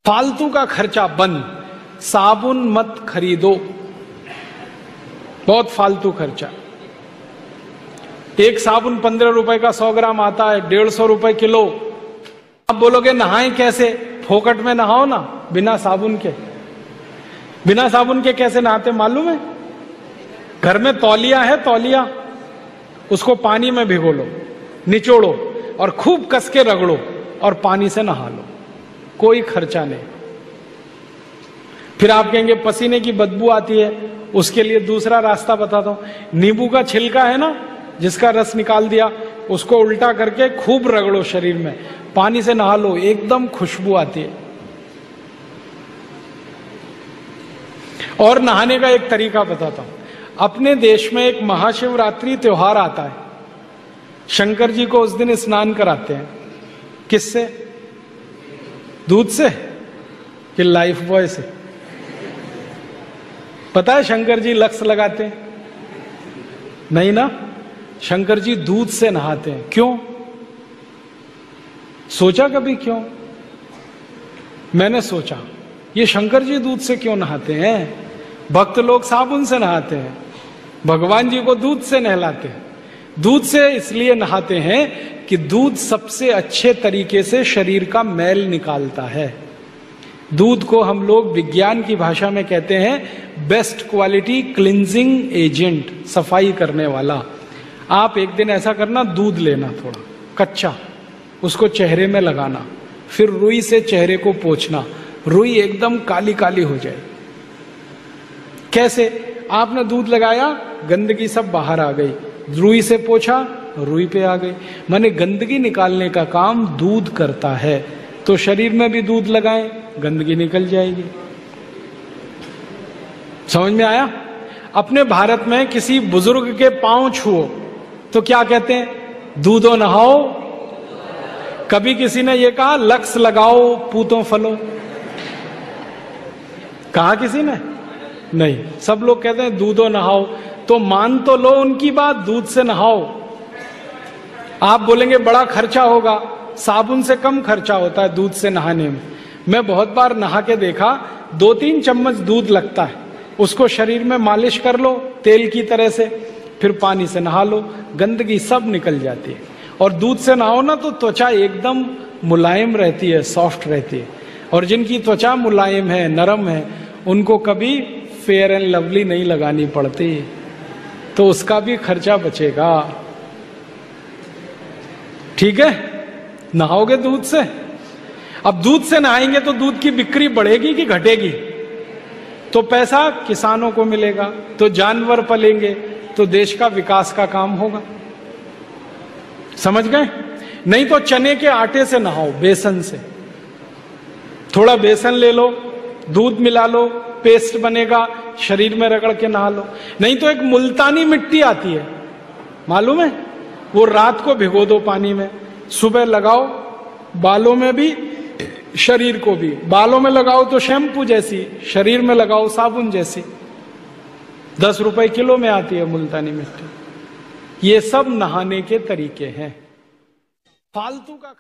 फालतू का खर्चा बंद, साबुन मत खरीदो, बहुत फालतू खर्चा। एक साबुन 15 रुपए का 100 ग्राम आता है, 150 रुपए किलो। आप बोलोगे नहाएं कैसे? फोकट में नहाओ ना, बिना साबुन के। बिना साबुन के कैसे नहाते मालूम है? घर में तौलिया है, तौलिया, उसको पानी में भिगो लो, निचोड़ो और खूब कस के रगड़ो और पानी से नहा लो, कोई खर्चा नहीं। फिर आप कहेंगे पसीने की बदबू आती है, उसके लिए दूसरा रास्ता बताता हूं। नींबू का छिलका है ना, जिसका रस निकाल दिया, उसको उल्टा करके खूब रगड़ो शरीर में, पानी से नहा लो, एकदम खुशबू आती है। और नहाने का एक तरीका बताता हूं। अपने देश में एक महाशिवरात्रि त्योहार आता है, शंकर जी को उस दिन स्नान कराते हैं। किससे? दूध से कि लाइफ बॉय से? पता है शंकर जी लक्स लगाते हैं? नहीं ना, शंकर जी दूध से नहाते हैं। क्यों? सोचा कभी क्यों? मैंने सोचा ये शंकर जी दूध से क्यों नहाते हैं? भक्त लोग साबुन से नहाते हैं, भगवान जी को दूध से नहलाते हैं। दूध से इसलिए नहाते हैं कि दूध सबसे अच्छे तरीके से शरीर का मैल निकालता है। दूध को हम लोग विज्ञान की भाषा में कहते हैं बेस्ट क्वालिटी क्लिंजिंग एजेंट, सफाई करने वाला। आप एक दिन ऐसा करना, दूध लेना थोड़ा कच्चा, उसको चेहरे में लगाना, फिर रुई से चेहरे को पोंछना, रुई एकदम काली काली हो जाए। कैसे? आपने दूध लगाया, गंदगी सब बाहर आ गई, रुई से पोंछा, रुई पे आ गई। माने गंदगी निकालने का काम दूध करता है। तो शरीर में भी दूध लगाएं, गंदगी निकल जाएगी। समझ में आया? अपने भारत में किसी बुजुर्ग के पांव छुओ तो क्या कहते हैं? दूधो नहाओ। कभी किसी ने यह कहा लक्स लगाओ पूतों फलो? कहा किसी ने? नहीं, सब लोग कहते हैं दूधो नहाओ। तो मान तो लो उनकी बात, दूध से नहाओ। आप बोलेंगे बड़ा खर्चा होगा, साबुन से कम खर्चा होता है दूध से नहाने में। मैं बहुत बार नहा के देखा, 2-3 चम्मच दूध लगता है, उसको शरीर में मालिश कर लो तेल की तरह से, फिर पानी से नहा लो, गंदगी सब निकल जाती है। और दूध से नहाओ ना तो त्वचा एकदम मुलायम रहती है, सॉफ्ट रहती है। और जिनकी त्वचा मुलायम है, नरम है, उनको कभी फेयर एंड लवली नहीं लगानी पड़ती, तो उसका भी खर्चा बचेगा। ठीक है? नहाओगे दूध से। अब दूध से नहाएंगे तो दूध की बिक्री बढ़ेगी कि घटेगी? तो पैसा किसानों को मिलेगा, तो जानवर पलेंगे, तो देश का विकास का काम होगा। समझ गए? नहीं तो चने के आटे से नहाओ, बेसन से। थोड़ा बेसन ले लो, दूध मिला लो, पेस्ट बनेगा, शरीर में रगड़ के नहा लो। नहीं तो एक मुल्तानी मिट्टी आती है, मालूम है? वो रात को भिगो दो पानी में, सुबह लगाओ, बालों में भी शरीर को भी। बालों में लगाओ तो शैम्पू जैसी, शरीर में लगाओ साबुन जैसी। 10 रुपए किलो में आती है मुल्तानी मिट्टी। ये सब नहाने के तरीके हैं। फालतू का